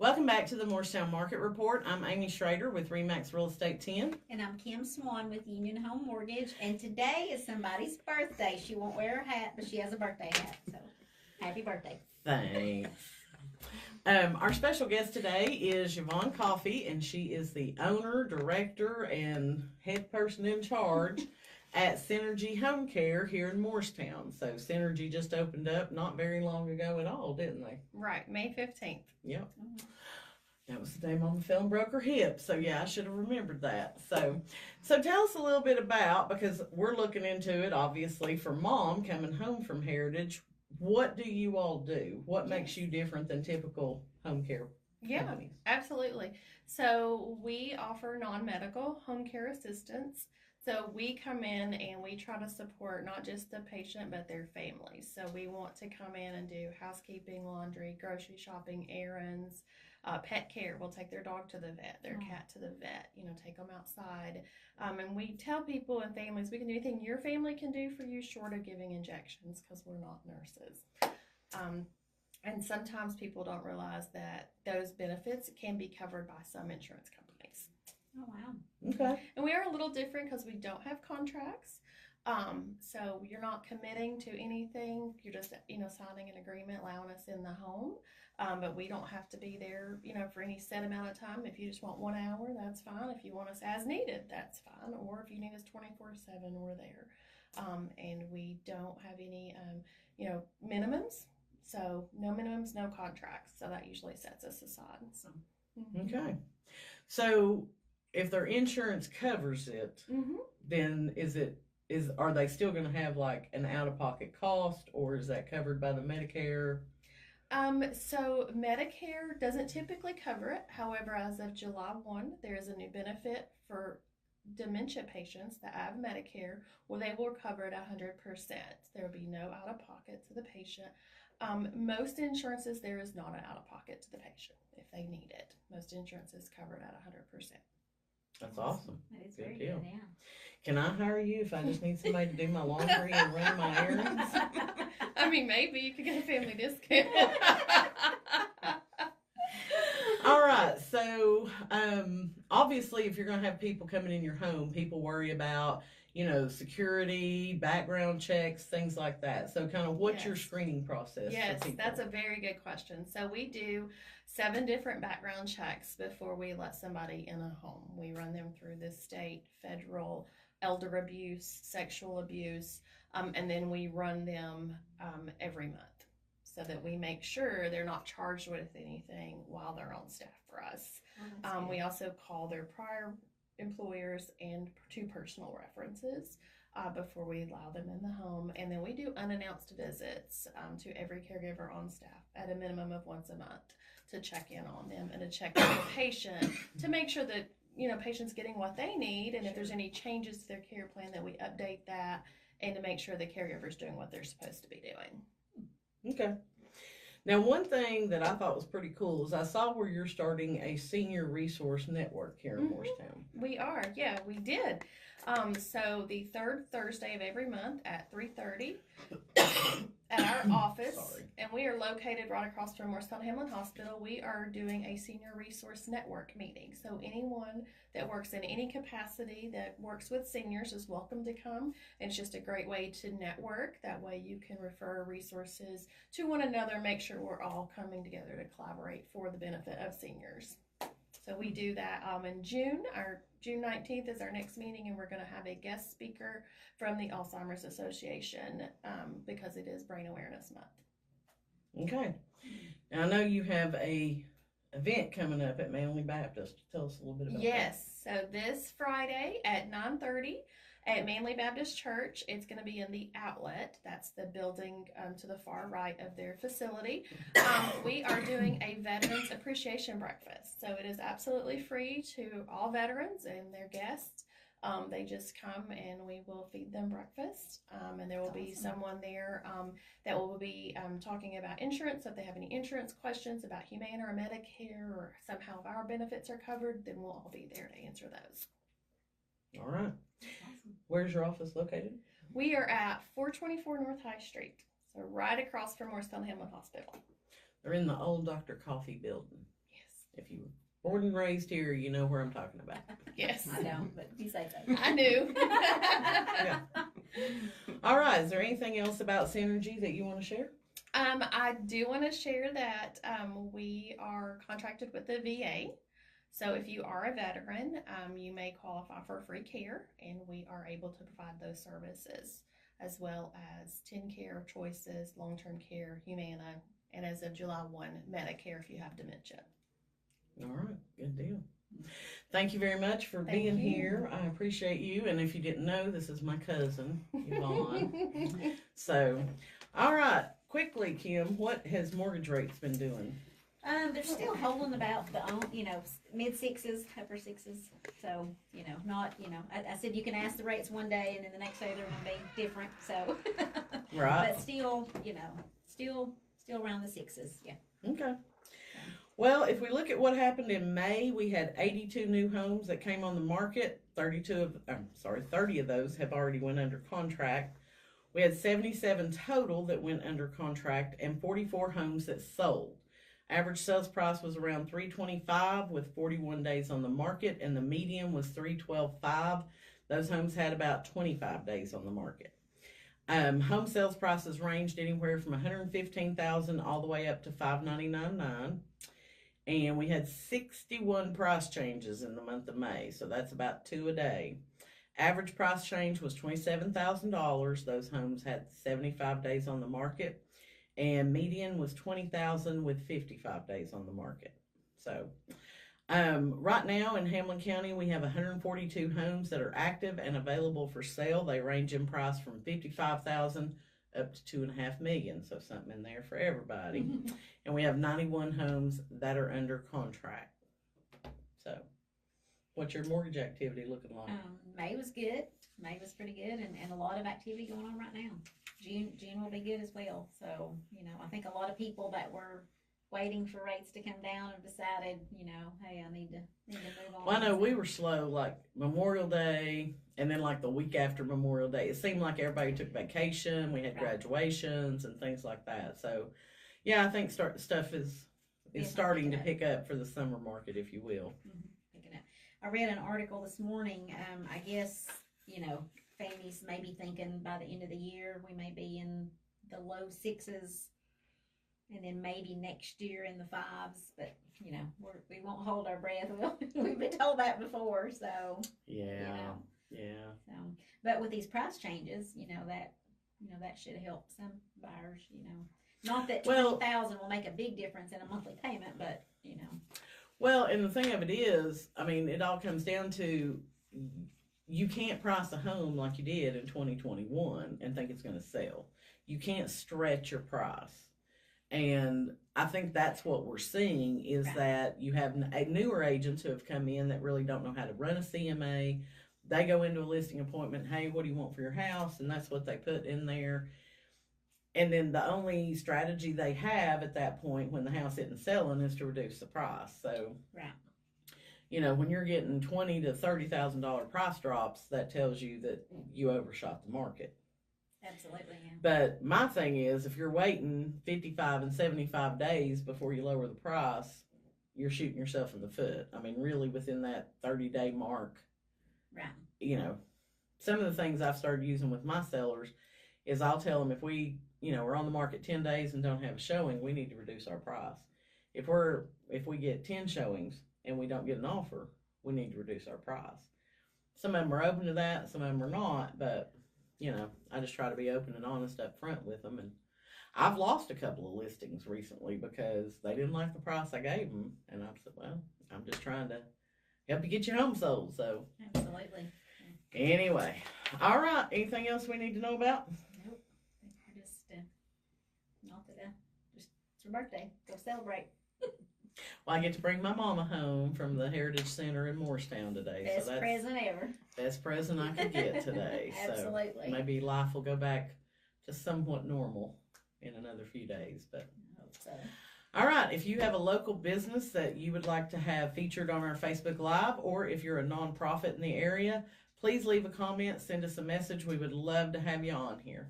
Welcome back to the Morristown Market Report. I'm Amy Schrader with Remax Real Estate 10. And I'm Kim Swan with Union Home Mortgage. And today is somebody's birthday. She won't wear her hat, but she has a birthday hat. So, happy birthday. Thanks. Our special guest today is Yvonne Coffey, and she is the owner, director, and head person in charge at Synergy Home Care here in Morristown. So Synergy just opened up not very long ago at all, didn't they? Right, May 15th. Yep. That was the day Mama fell and broke her hip. So yeah, I should have remembered that. So tell us a little bit about, because we're looking into it obviously for Mom coming home from Heritage. What do you all do? What makes you different than typical home care companies? Absolutely. So we offer non-medical home care assistance. So we come in and we try to support not just the patient but their families. So we want to come in and do housekeeping, laundry, grocery shopping, errands, pet care. We'll take their dog to the vet, their cat to the vet, take them outside. And we tell people and families we can do anything your family can do for you short of giving injections, because we're not nurses. And sometimes people don't realize that those benefits can be covered by some insurance companies. Oh, wow. Okay. And we are a little different because we don't have contracts. So you're not committing to anything. You're just, signing an agreement allowing us in the home. But we don't have to be there, for any set amount of time. If you just want 1 hour, that's fine. If you want us as needed, that's fine. Or if you need us 24/7, we're there. And we don't have any, minimums. So no minimums, no contracts. So that usually sets us aside. So. Okay. So if their insurance covers it, then are they still going to have like an out-of-pocket cost, or is that covered by the Medicare? So Medicare doesn't typically cover it. However, as of July 1, there is a new benefit for dementia patients that have Medicare where they will cover it 100%. There will be no out-of-pocket to the patient. Most insurances, there is not an out-of-pocket to the patient if they need it. Most insurances cover it at 100%. That's awesome. That is Good very deal. good, yeah. Can I hire you if I just need somebody to do my laundry and run my errands? I mean, maybe you could get a family discount. All right. So, obviously, if you're going to have people coming in your home, people worry about, security, background checks, things like that. So, kind of what's your screening process? Yes, for people? that's a very good question. So we do 7 different background checks before we let somebody in a home. We run them through the state, federal, elder abuse, sexual abuse, and then we run them every month so that we make sure they're not charged with anything while they're on staff for us. We also call their prior employers and 2 personal references before we allow them in the home. And then we do unannounced visits to every caregiver on staff at a minimum of once a month to check in on them and to check on the patient to make sure that patient's getting what they need, and if there's any changes to their care plan, that we update that, and to make sure the caregiver's doing what they're supposed to be doing. Okay. Now, one thing that I thought was pretty cool is I saw where you're starting a senior resource network here in Morristown. We are, yeah, we did. So the 3rd Thursday of every month at 3:30 at our office, and we are located right across from Morristown Hamlin Hospital. We are doing a senior resource network meeting. So anyone that works in any capacity that works with seniors is welcome to come. It's just a great way to network. That way you can refer resources to one another, make sure we're all coming together to collaborate for the benefit of seniors. So we do that in June. Our June 19th is our next meeting, and we're going to have a guest speaker from the Alzheimer's Association because it is Brain Awareness Month. Okay. Now, I know you have a event coming up at Manly Baptist. Tell us a little bit about that. Yes. So this Friday at 9:30 at Manly Baptist Church, it's going to be in the outlet. That's the building to the far right of their facility. We are doing a Veterans Appreciation Breakfast. So it is absolutely free to all veterans and their guests. They just come and we will feed them breakfast. And there will be someone there that will be talking about insurance. So if they have any insurance questions about Humana or Medicare, or somehow if our benefits are covered, then we'll all be there to answer those. All right. Awesome. Where's your office located? We are at 424 North High Street, so right across from Morristown Hamlin Hospital. They're in the old Dr. Coffee building. Yes. If you were born and raised here, you know where I'm talking about. Yes. I don't, but you say so. I knew. All right, is there anything else about Synergy that you want to share? I do want to share that we are contracted with the VA. So if you are a veteran, you may qualify for free care, and we are able to provide those services, as well as TennCare choices, long-term care, Humana, and as of July 1, Medicare if you have dementia. All right, good deal. Thank you very much for Thank being you. here. I appreciate you. And if you didn't know, this is my cousin, Yvonne. So, all right, quickly, Kim, what has mortgage rates been doing? They're still holding about the, mid sixes, upper sixes. So, not, I said you can ask the rates one day and then the next day they're going to be different. So, Right. but still, still around the sixes. Yeah. Okay. Well, if we look at what happened in May, we had 82 new homes that came on the market. 30 of those have already went under contract. We had 77 total that went under contract and 44 homes that sold. Average sales price was around $325 with 41 days on the market, and the median was $312.5. Those homes had about 25 days on the market. Home sales prices ranged anywhere from $115,000 all the way up to $599.9. And we had 61 price changes in the month of May, so that's about 2 a day. Average price change was $27,000. Those homes had 75 days on the market, and median was $20,000 with 55 days on the market. So, right now in Hamlin County, we have 142 homes that are active and available for sale. They range in price from $55,000 up to $2.5 million, so something in there for everybody. And we have 91 homes that are under contract. So, what's your mortgage activity looking like? May was good. May was pretty good, and a lot of activity going on right now. June will be good as well. So, I think a lot of people that were waiting for rates to come down have decided, hey, I need to move on. Well, I know we were slow, like Memorial Day, and then like the week after Memorial Day. It seemed like everybody took vacation. We had graduations and things like that. So, yeah, I think stuff is starting to pick up for the summer market, if you will. Picking up. I read an article this morning. I guess, Fannie's maybe thinking by the end of the year we may be in the low sixes, and then maybe next year in the fives. But we won't hold our breath. We've been told that before. So Yeah. So, but with these price changes, that should help some buyers. Not that 20,000 will make a big difference in a monthly payment, but Well, and the thing of it is, I mean, it all comes down to you can't price a home like you did in 2021 and think it's going to sell. You can't stretch your price. And I think that's what we're seeing is that you have newer agents who have come in that really don't know how to run a CMA. They go into a listing appointment, hey, what do you want for your house? And that's what they put in there. And then the only strategy they have at that point when the house isn't selling is to reduce the price. So, when you're getting $20,000 to $30,000 price drops, that tells you that you overshot the market. absolutely. Yeah. But my thing is, if you're waiting 55 and 75 days before you lower the price, you're shooting yourself in the foot. I mean, really within that 30-day mark. Some of the things I've started using with my sellers is I'll tell them if we, we're on the market 10 days and don't have a showing, we need to reduce our price. If we get 10 showings and we don't get an offer, we need to reduce our price. Some of them are open to that, some of them are not, but I just try to be open and honest up front with them. And I've lost a couple of listings recently because they didn't like the price I gave them. And I said, well, I'm just trying to help you get your home sold. So, Absolutely. anyway, all right. Anything else we need to know about? Nope. Just, not that, just it's her birthday. Go celebrate. Well, I get to bring my mama home from the Heritage Center in Morristown today. Best so that's present ever. best present I could get today. Absolutely. So maybe life will go back to somewhat normal in another few days. But I hope so. all right, if you have a local business that you would like to have featured on our Facebook Live, or if you're a nonprofit in the area, please leave a comment, send us a message. We would love to have you on here.